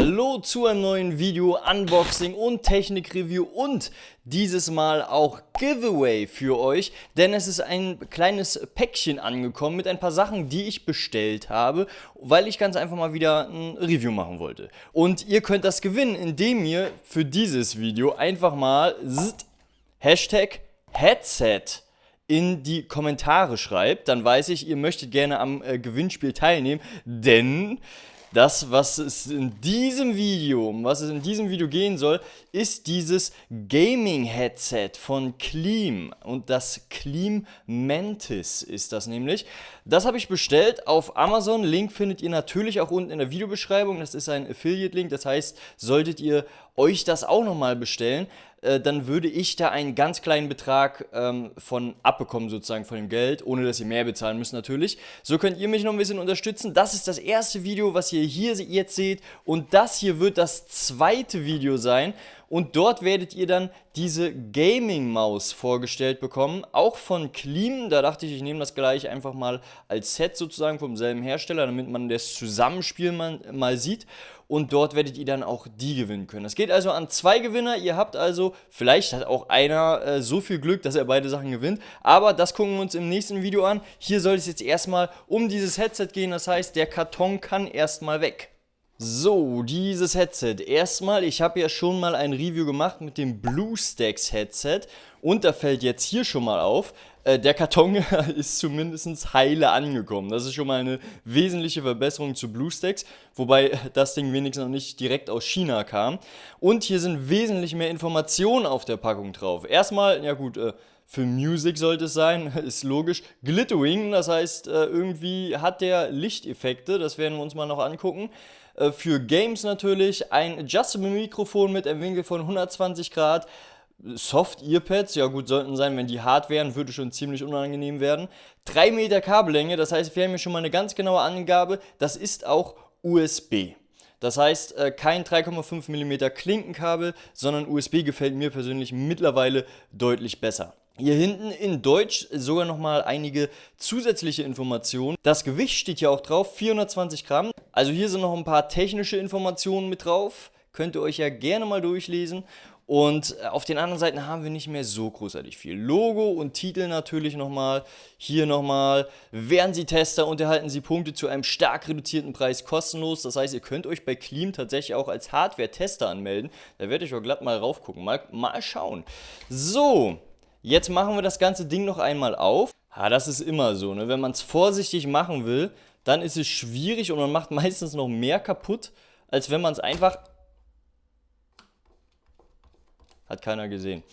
Hallo zu einem neuen Video, Unboxing und Technik-Review und dieses Mal auch Giveaway für euch, denn es ist ein kleines Päckchen angekommen mit ein paar Sachen, die ich bestellt habe, weil ich ganz einfach mal wieder ein Review machen wollte. Und ihr könnt das gewinnen, indem ihr für dieses Video einfach mal Hashtag Headset in die Kommentare schreibt, dann weiß ich, ihr möchtet gerne am Gewinnspiel teilnehmen, denn was es in diesem Video gehen soll, ist dieses Gaming-Headset von Kleem. Und das Kleem Mantis ist das nämlich. Das habe ich bestellt auf Amazon. Link findet ihr natürlich auch unten in der Videobeschreibung. Das ist ein Affiliate-Link. Das heißt, solltet ihr euch das auch nochmal bestellen, dann würde ich da einen ganz kleinen Betrag von abbekommen, sozusagen von dem Geld, ohne dass ihr mehr bezahlen müsst natürlich. So könnt ihr mich noch ein bisschen unterstützen. Das ist das erste Video, was ihr hier jetzt seht, und das hier wird das zweite Video sein. Und dort werdet ihr dann diese Gaming-Maus vorgestellt bekommen, auch von Kleem. Da dachte ich, ich nehme das gleich einfach mal als Set sozusagen vom selben Hersteller, damit man das Zusammenspiel mal sieht. Und dort werdet ihr dann auch die gewinnen können. Es geht also an 2 Gewinner. Ihr habt also, vielleicht hat auch einer so viel Glück, dass er beide Sachen gewinnt. Aber das gucken wir uns im nächsten Video an. Hier soll es jetzt erstmal um dieses Headset gehen. Das heißt, der Karton kann erstmal weg. So, dieses Headset. Erstmal, ich habe ja schon mal ein Review gemacht mit dem BlueStacks Headset und da fällt jetzt hier schon mal auf, der Karton ist zumindest heile angekommen. Das ist schon mal eine wesentliche Verbesserung zu BlueStacks, wobei das Ding wenigstens noch nicht direkt aus China kam. Und hier sind wesentlich mehr Informationen auf der Packung drauf. Erstmal, ja gut, für Music sollte es sein, ist logisch. Glittering, das heißt, irgendwie hat der Lichteffekte, das werden wir uns mal noch angucken. Für Games natürlich ein Adjustable Mikrofon mit einem Winkel von 120 Grad. Soft Earpads, ja gut, sollten sein, wenn die hart wären, würde schon ziemlich unangenehm werden. 3 Meter Kabellänge, das heißt, wir haben hier schon mal eine ganz genaue Angabe, das ist auch USB. Das heißt, kein 3,5 mm Klinkenkabel, sondern USB gefällt mir persönlich mittlerweile deutlich besser. Hier hinten in Deutsch sogar nochmal einige zusätzliche Informationen. Das Gewicht steht hier auch drauf, 420 Gramm. Also hier sind noch ein paar technische Informationen mit drauf. Könnt ihr euch ja gerne mal durchlesen. Und auf den anderen Seiten haben wir nicht mehr so großartig viel. Logo und Titel natürlich nochmal. Hier nochmal. Wären Sie Tester und erhalten Sie Punkte zu einem stark reduzierten Preis kostenlos. Das heißt, ihr könnt euch bei Kleem tatsächlich auch als Hardware-Tester anmelden. Da werde ich auch glatt mal raufgucken. Mal schauen. So. Jetzt machen wir das ganze Ding noch einmal auf. Ja, das ist immer so, ne? Wenn man es vorsichtig machen will, dann ist es schwierig und man macht meistens noch mehr kaputt, als wenn man es einfach... Hat keiner gesehen.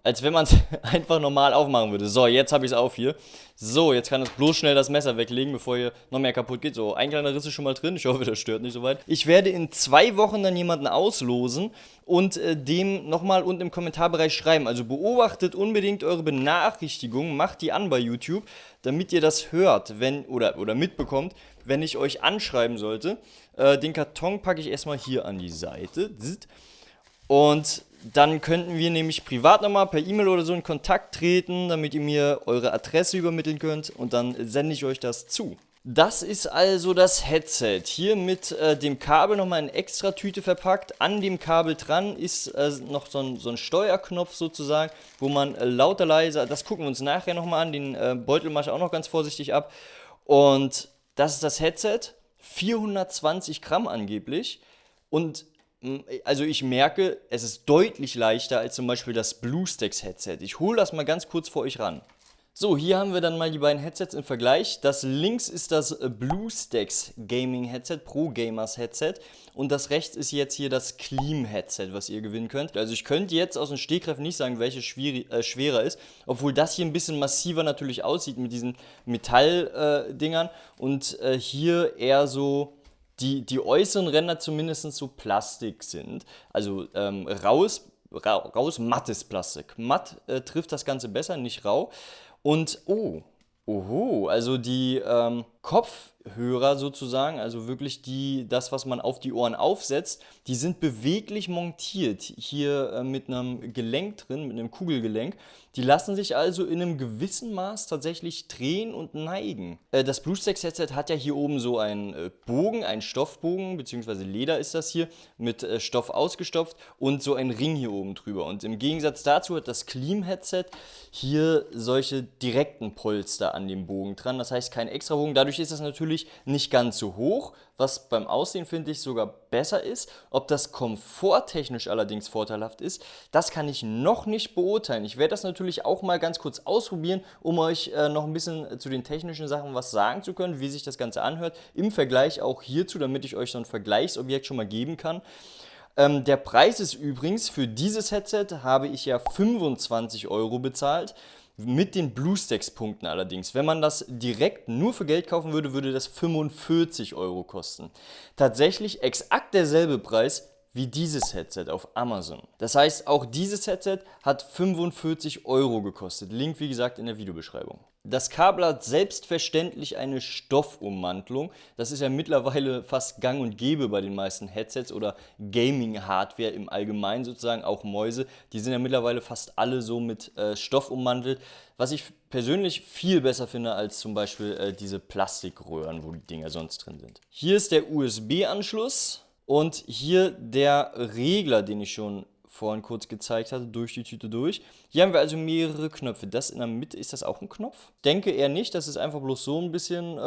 Als wenn man es einfach normal aufmachen würde. So, jetzt habe ich es auf hier. So, jetzt kann es bloß schnell das Messer weglegen, bevor hier noch mehr kaputt geht. So, ein kleiner Riss ist schon mal drin. Ich hoffe, das stört nicht so weit. Ich werde in 2 Wochen dann jemanden auslosen und dem nochmal unten im Kommentarbereich schreiben. Also beobachtet unbedingt eure Benachrichtigungen, macht die an bei YouTube, damit ihr das hört, oder mitbekommt, wenn ich euch anschreiben sollte. Den Karton packe ich erstmal hier an die Seite. Und dann könnten wir nämlich privat nochmal per E-Mail oder so in Kontakt treten, damit ihr mir eure Adresse übermitteln könnt und dann sende ich euch das zu. Das ist also das Headset. Hier mit dem Kabel nochmal in extra Tüte verpackt. An dem Kabel dran ist noch so ein Steuerknopf sozusagen, wo man lauter, leiser, das gucken wir uns nachher nochmal an, den Beutel mache ich auch noch ganz vorsichtig ab. Und das ist das Headset, 420 Gramm angeblich und also ich merke, es ist deutlich leichter als zum Beispiel das BlueStacks Headset. Ich hole das mal ganz kurz vor euch ran. So, hier haben wir dann mal die beiden Headsets im Vergleich. Das links ist das BlueStacks Gaming Headset, Pro Gamers Headset. Und das rechts ist jetzt hier das Kleem Headset, was ihr gewinnen könnt. Also ich könnte jetzt aus dem Stegreif nicht sagen, welches schwerer ist. Obwohl das hier ein bisschen massiver natürlich aussieht mit diesen Metalldingern. Und hier eher so... Die äußeren Ränder zumindest so Plastik sind, also raus mattes Plastik. Matt trifft das Ganze besser, nicht rau. Und, also die Kopfhörer sozusagen, also wirklich das, was man auf die Ohren aufsetzt, die sind beweglich montiert, hier mit einem Gelenk drin, mit einem Kugelgelenk. Die lassen sich also in einem gewissen Maß tatsächlich drehen und neigen. Das BlueStacks-Headset hat ja hier oben so einen Bogen, einen Stoffbogen, beziehungsweise Leder ist das hier, mit Stoff ausgestopft und so ein Ring hier oben drüber. Und im Gegensatz dazu hat das Cleam-Headset hier solche direkten Polster an dem Bogen dran, das heißt kein extra Bogen. Dadurch ist das natürlich nicht ganz so hoch, was beim Aussehen, finde ich, sogar besser ist. Ob das komforttechnisch allerdings vorteilhaft ist, das kann ich noch nicht beurteilen. Ich werde das natürlich auch mal ganz kurz ausprobieren, um euch noch ein bisschen zu den technischen Sachen was sagen zu können, wie sich das Ganze anhört, im Vergleich auch hierzu, damit ich euch so ein Vergleichsobjekt schon mal geben kann. Der Preis ist übrigens, für dieses Headset habe ich ja 25 € bezahlt. Mit den BlueStacks-Punkten allerdings. Wenn man das direkt nur für Geld kaufen würde, würde das 45 € kosten. Tatsächlich exakt derselbe Preis wie dieses Headset auf Amazon. Das heißt, auch dieses Headset hat 45 € gekostet. Link, wie gesagt, in der Videobeschreibung. Das Kabel hat selbstverständlich eine Stoffummantelung. Das ist ja mittlerweile fast gang und gäbe bei den meisten Headsets oder Gaming-Hardware im Allgemeinen sozusagen, auch Mäuse. Die sind ja mittlerweile fast alle so mit Stoff ummantelt, was ich persönlich viel besser finde als zum Beispiel diese Plastikröhren, wo die Dinger sonst drin sind. Hier ist der USB-Anschluss und hier der Regler, den ich schon vorhin kurz gezeigt hatte, durch die Tüte durch. Hier haben wir also mehrere Knöpfe. Das in der Mitte, ist das auch ein Knopf? Denke eher nicht, das ist einfach bloß so ein bisschen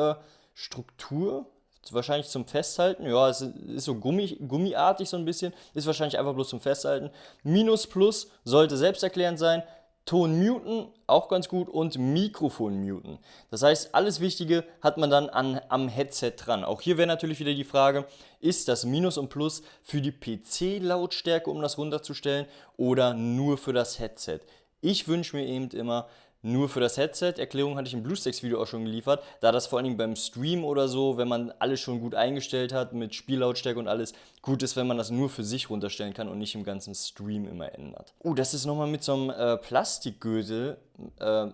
Struktur. Wahrscheinlich zum Festhalten. Ja, es ist so gummiartig so ein bisschen. Ist wahrscheinlich einfach bloß zum Festhalten. Minus, Plus sollte selbsterklärend sein. Ton muten, auch ganz gut, und Mikrofon muten. Das heißt, alles Wichtige hat man dann am Headset dran. Auch hier wäre natürlich wieder die Frage, ist das Minus und Plus für die PC-Lautstärke, um das runterzustellen, oder nur für das Headset? Ich wünsche mir eben immer nur für das Headset. Erklärung hatte ich im BlueStacks-Video auch schon geliefert, da das vor allen Dingen beim Stream oder so, wenn man alles schon gut eingestellt hat mit Spiellautstärke und alles, gut ist, wenn man das nur für sich runterstellen kann und nicht im ganzen Stream immer ändert. Das ist nochmal mit so einem Plastikgürtel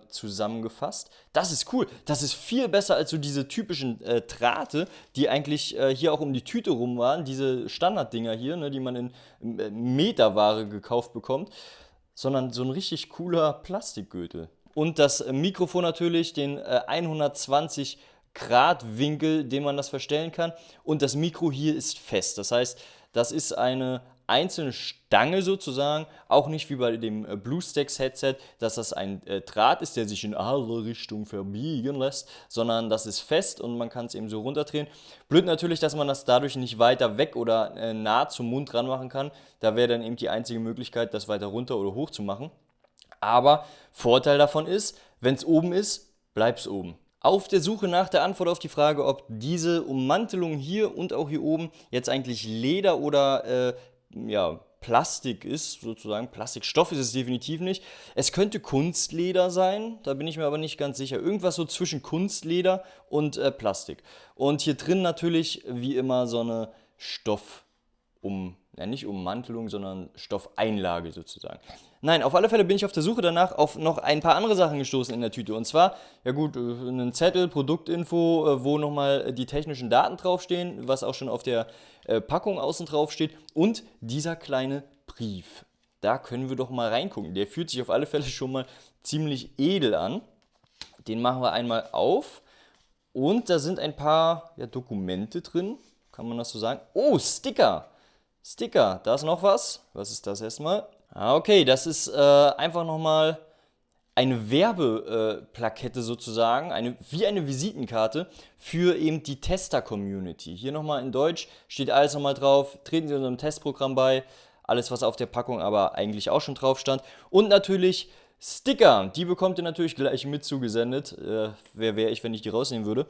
zusammengefasst. Das ist cool. Das ist viel besser als so diese typischen Drahte, die eigentlich hier auch um die Tüte rum waren. Diese Standarddinger hier, ne, die man in Meterware gekauft bekommt, sondern so ein richtig cooler Plastikgürtel. Und das Mikrofon natürlich, den 120 Grad Winkel, den man das verstellen kann. Und das Mikro hier ist fest. Das heißt, das ist eine einzelne Stange sozusagen, auch nicht wie bei dem BlueStacks Headset, dass das ein Draht ist, der sich in alle Richtungen verbiegen lässt, sondern das ist fest und man kann es eben so runterdrehen. Blöd natürlich, dass man das dadurch nicht weiter weg oder nah zum Mund dran machen kann. Da wäre dann eben die einzige Möglichkeit, das weiter runter oder hoch zu machen. Aber Vorteil davon ist, wenn es oben ist, bleibt es oben. Auf der Suche nach der Antwort auf die Frage, ob diese Ummantelung hier und auch hier oben jetzt eigentlich Leder oder Plastik ist, sozusagen. Plastikstoff ist es definitiv nicht. Es könnte Kunstleder sein, da bin ich mir aber nicht ganz sicher. Irgendwas so zwischen Kunstleder und Plastik. Und hier drin natürlich, wie immer, so eine nicht Ummantelung, sondern Stoffeinlage sozusagen. Nein, auf alle Fälle bin ich auf der Suche danach auf noch ein paar andere Sachen gestoßen in der Tüte. Und zwar, ja gut, einen Zettel, Produktinfo, wo nochmal die technischen Daten draufstehen, was auch schon auf der Packung außen drauf steht. Und dieser kleine Brief. Da können wir doch mal reingucken. Der fühlt sich auf alle Fälle schon mal ziemlich edel an. Den machen wir einmal auf. Und da sind ein paar Dokumente drin. Kann man das so sagen? Oh, Sticker! Sticker, da ist noch was. Was ist das erstmal? Okay, das ist einfach nochmal eine Werbeplakette sozusagen, wie eine Visitenkarte für eben die Tester-Community. Hier nochmal in Deutsch steht alles nochmal drauf. Treten Sie unserem Testprogramm bei. Alles, was auf der Packung aber eigentlich auch schon drauf stand. Und natürlich Sticker, die bekommt ihr natürlich gleich mit zugesendet. Wer wäre ich, wenn ich die rausnehmen würde?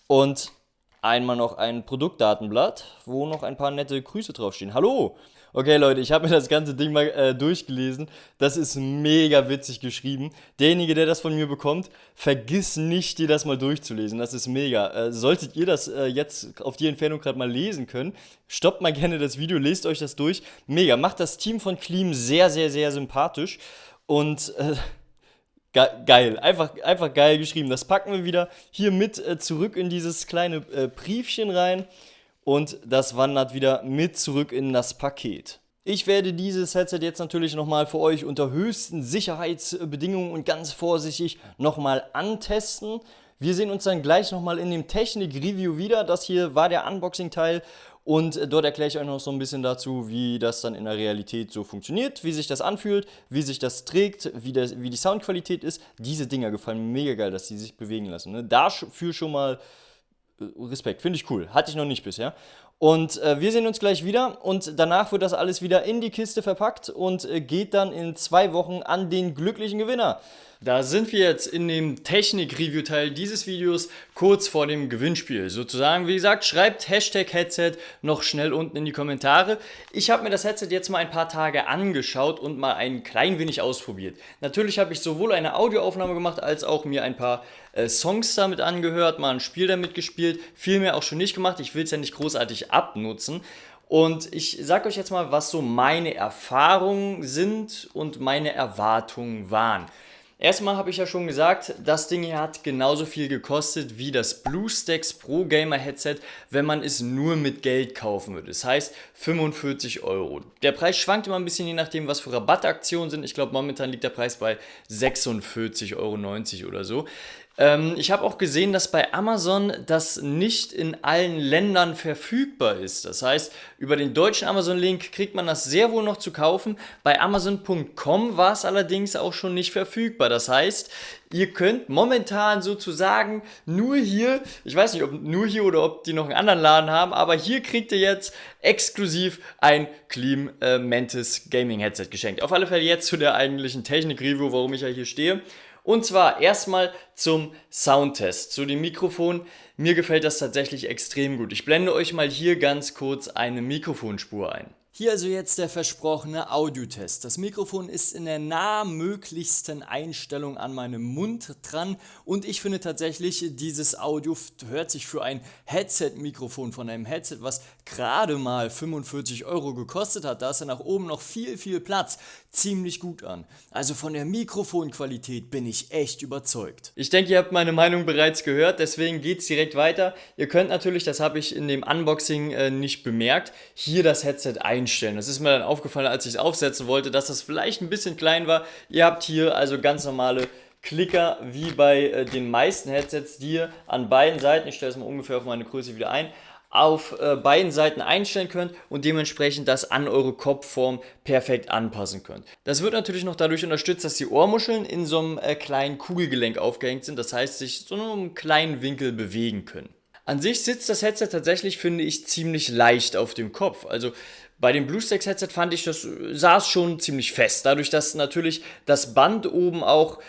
Und einmal noch ein Produktdatenblatt, wo noch ein paar nette Grüße draufstehen. Hallo! Okay Leute, ich habe mir das ganze Ding mal durchgelesen. Das ist mega witzig geschrieben. Derjenige, der das von mir bekommt, vergiss nicht, dir das mal durchzulesen. Das ist mega. Solltet ihr das jetzt auf die Entfernung gerade mal lesen können, stoppt mal gerne das Video, lest euch das durch. Mega, macht das Team von Cleam sehr, sehr, sehr sympathisch. Und Geil, einfach geil geschrieben. Das packen wir wieder hier mit zurück in dieses kleine Briefchen rein und das wandert wieder mit zurück in das Paket. Ich werde dieses Headset jetzt natürlich nochmal für euch unter höchsten Sicherheitsbedingungen und ganz vorsichtig nochmal antesten. Wir sehen uns dann gleich nochmal in dem Technik-Review wieder. Das hier war der Unboxing-Teil und dort erkläre ich euch noch so ein bisschen dazu, wie das dann in der Realität so funktioniert, wie sich das anfühlt, wie sich das trägt, wie die Soundqualität ist. Diese Dinger gefallen mir mega geil, dass die sich bewegen lassen. Ne? Dafür schon mal Respekt, finde ich cool. Hatte ich noch nicht bisher. Und wir sehen uns gleich wieder und danach wird das alles wieder in die Kiste verpackt und geht dann in 2 Wochen an den glücklichen Gewinner. Da sind wir jetzt in dem Technik-Review-Teil dieses Videos kurz vor dem Gewinnspiel. Sozusagen, wie gesagt, schreibt #Headset noch schnell unten in die Kommentare. Ich habe mir das Headset jetzt mal ein paar Tage angeschaut und mal ein klein wenig ausprobiert. Natürlich habe ich sowohl eine Audioaufnahme gemacht, als auch mir ein paar Songs damit angehört, mal ein Spiel damit gespielt. Viel mehr auch schon nicht gemacht. Ich will es ja nicht großartig abnutzen. Und ich sage euch jetzt mal, was so meine Erfahrungen sind und meine Erwartungen waren. Erstmal habe ich ja schon gesagt, das Ding hier hat genauso viel gekostet wie das BlueStacks Pro Gamer Headset, wenn man es nur mit Geld kaufen würde. Das heißt 45 Euro. Der Preis schwankt immer ein bisschen, je nachdem, was für Rabattaktionen sind. Ich glaube, momentan liegt der Preis bei 46,90 Euro oder so. Ich habe auch gesehen, dass bei Amazon das nicht in allen Ländern verfügbar ist. Das heißt, über den deutschen Amazon-Link kriegt man das sehr wohl noch zu kaufen. Bei Amazon.com war es allerdings auch schon nicht verfügbar. Das heißt, ihr könnt momentan sozusagen nur hier, ich weiß nicht, ob nur hier oder ob die noch einen anderen Laden haben, aber hier kriegt ihr jetzt exklusiv ein Clean Mantis Gaming Headset geschenkt. Auf alle Fälle jetzt zu der eigentlichen Technik-Review, warum ich ja hier stehe. Und zwar erstmal zum Soundtest, zu dem Mikrofon. Mir gefällt das tatsächlich extrem gut. Ich blende euch mal hier ganz kurz eine Mikrofonspur ein. Hier also jetzt der versprochene Audiotest. Das Mikrofon ist in der nahmöglichsten Einstellung an meinem Mund dran und ich finde tatsächlich, dieses Audio hört sich für ein Headset-Mikrofon von einem Headset, was gerade mal 45 Euro gekostet hat, da ist ja nach oben noch viel Platz, ziemlich gut an. Also von der Mikrofonqualität bin ich echt überzeugt. Ich denke, ihr habt meine Meinung bereits gehört, deswegen geht es direkt weiter. Ihr könnt natürlich, das habe ich in dem Unboxing nicht bemerkt, hier das Headset einstellen. Das ist mir dann aufgefallen, als ich es aufsetzen wollte, dass das vielleicht ein bisschen klein war. Ihr habt hier also ganz normale Klicker wie bei den meisten Headsets, die ihr an beiden Seiten, ich stelle es mal ungefähr auf meine Größe wieder ein, auf beiden Seiten einstellen könnt und dementsprechend das an eure Kopfform perfekt anpassen könnt. Das wird natürlich noch dadurch unterstützt, dass die Ohrmuscheln in so einem kleinen Kugelgelenk aufgehängt sind, das heißt, sich so in einem kleinen Winkel bewegen können. An sich sitzt das Headset tatsächlich, finde ich, ziemlich leicht auf dem Kopf. Also bei dem BlueStacks Headset fand ich, das saß schon ziemlich fest. Dadurch, dass natürlich das Band oben auch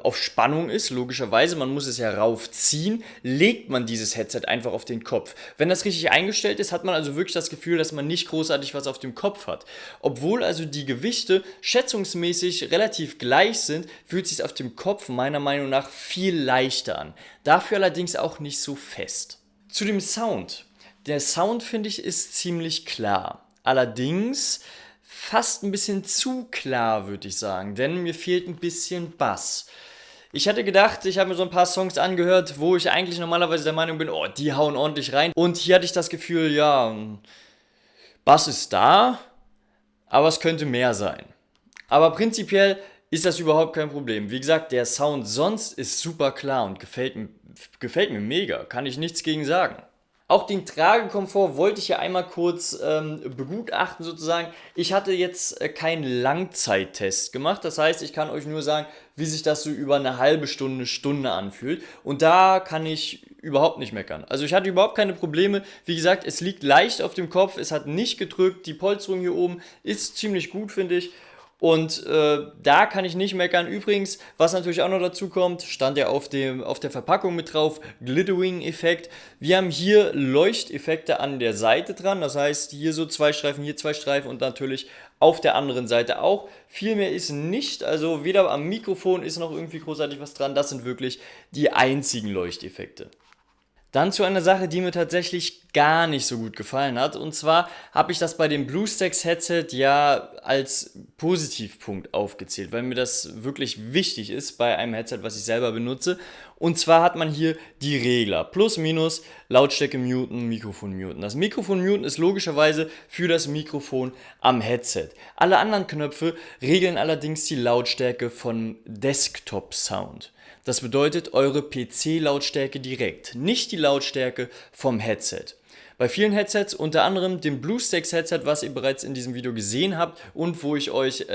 auf Spannung ist, logischerweise, man muss es ja raufziehen, legt man dieses Headset einfach auf den Kopf. Wenn das richtig eingestellt ist, hat man also wirklich das Gefühl, dass man nicht großartig was auf dem Kopf hat. Obwohl also die Gewichte schätzungsmäßig relativ gleich sind, fühlt es sich auf dem Kopf meiner Meinung nach viel leichter an. Dafür allerdings auch nicht so fest. Zu dem Sound. Der Sound, finde ich, ist ziemlich klar. Allerdings fast ein bisschen zu klar, würde ich sagen, denn mir fehlt ein bisschen Bass. Ich hatte gedacht, ich habe mir so ein paar Songs angehört, wo ich eigentlich normalerweise der Meinung bin, oh, die hauen ordentlich rein. Und hier hatte ich das Gefühl, ja, Bass ist da, aber es könnte mehr sein. Aber prinzipiell ist das überhaupt kein Problem. Wie gesagt, der Sound sonst ist super klar und gefällt mir mega, kann ich nichts gegen sagen. Auch den Tragekomfort wollte ich ja einmal kurz begutachten sozusagen. Ich hatte jetzt keinen Langzeittest gemacht, das heißt, ich kann euch nur sagen, wie sich das so über eine halbe Stunde anfühlt. Und da kann ich überhaupt nicht meckern. Also ich hatte überhaupt keine Probleme. Wie gesagt, es liegt leicht auf dem Kopf, es hat nicht gedrückt, die Polsterung hier oben ist ziemlich gut, finde ich. Und da kann ich nicht meckern. Übrigens, was natürlich auch noch dazu kommt, stand ja auf der Verpackung mit drauf, Glittering-Effekt. Wir haben hier Leuchteffekte an der Seite dran, das heißt hier so 2 Streifen, hier 2 Streifen und natürlich auf der anderen Seite auch. Viel mehr ist nicht, also weder am Mikrofon ist noch irgendwie großartig was dran, das sind wirklich die einzigen Leuchteffekte. Dann zu einer Sache, die mir tatsächlich gar nicht so gut gefallen hat. Und zwar habe ich das bei dem BlueStacks Headset ja als Positivpunkt aufgezählt, weil mir das wirklich wichtig ist bei einem Headset, was ich selber benutze. Und zwar hat man hier die Regler, Plus, Minus, Lautstärke muten, Mikrofon muten. Das Mikrofon muten ist logischerweise für das Mikrofon am Headset. Alle anderen Knöpfe regeln allerdings die Lautstärke von Desktop Sound. Das bedeutet eure PC-Lautstärke direkt, nicht die Lautstärke vom Headset. Bei vielen Headsets, unter anderem dem BlueStacks Headset, was ihr bereits in diesem Video gesehen habt und wo ich euch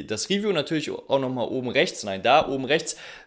das Review natürlich auch nochmal oben rechts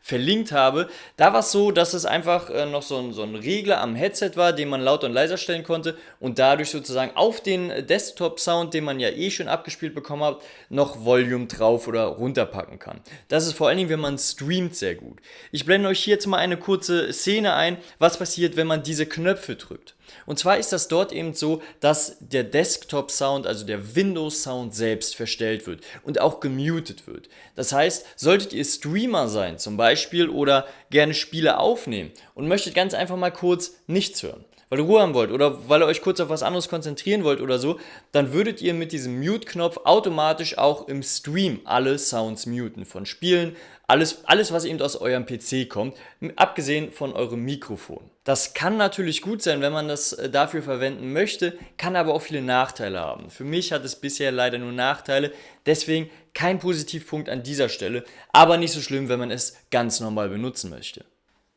verlinkt habe, da war es so, dass es einfach noch so ein Regler am Headset war, den man lauter und leiser stellen konnte und dadurch sozusagen auf den Desktop-Sound, den man ja eh schon abgespielt bekommen hat, noch Volume drauf oder runterpacken kann. Das ist vor allen Dingen, wenn man streamt, sehr gut. Ich blende euch hier jetzt mal eine kurze Szene ein, was passiert, wenn man diese Knöpfe drückt. Und zwar ist das dort eben so, dass der Desktop-Sound, also der Windows-Sound selbst verstellt wird und auch gemutet wird. Das heißt, solltet ihr Streamer sein zum Beispiel oder gerne Spiele aufnehmen und möchtet ganz einfach mal kurz nichts hören, weil ihr Ruhe haben wollt oder weil ihr euch kurz auf was anderes konzentrieren wollt oder so, dann würdet ihr mit diesem Mute-Knopf automatisch auch im Stream alle Sounds muten, von Spielen, alles, was eben aus eurem PC kommt, abgesehen von eurem Mikrofon. Das kann natürlich gut sein, wenn man das dafür verwenden möchte, kann aber auch viele Nachteile haben. Für mich hat es bisher leider nur Nachteile, deswegen kein Positivpunkt an dieser Stelle, aber nicht so schlimm, wenn man es ganz normal benutzen möchte.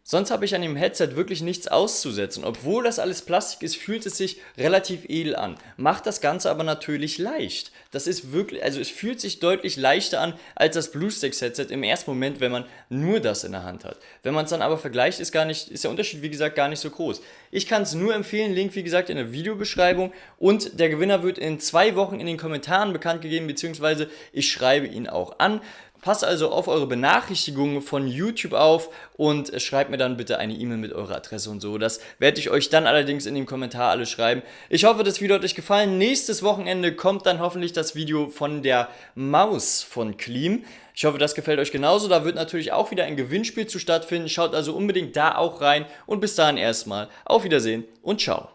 Sonst habe ich an dem Headset wirklich nichts auszusetzen. Obwohl das alles Plastik ist, fühlt es sich relativ edel an. Macht das Ganze aber natürlich leicht. Das ist wirklich, also es fühlt sich deutlich leichter an als das BlueStacks Headset im ersten Moment, wenn man nur das in der Hand hat. Wenn man es dann aber vergleicht, ist der Unterschied wie gesagt gar nicht so groß. Ich kann es nur empfehlen, Link wie gesagt in der Videobeschreibung und der Gewinner wird in 2 Wochen in den Kommentaren bekannt gegeben, beziehungsweise ich schreibe ihn auch an. Passt also auf eure Benachrichtigungen von YouTube auf und schreibt mir dann bitte eine E-Mail mit eurer Adresse und so. Das werde ich euch dann allerdings in dem Kommentar alles schreiben. Ich hoffe, das Video hat euch gefallen. Nächstes Wochenende kommt dann hoffentlich das Video von der Maus von Klim. Ich hoffe, das gefällt euch genauso. Da wird natürlich auch wieder ein Gewinnspiel zu stattfinden. Schaut also unbedingt da auch rein. Und bis dahin erstmal auf Wiedersehen und ciao.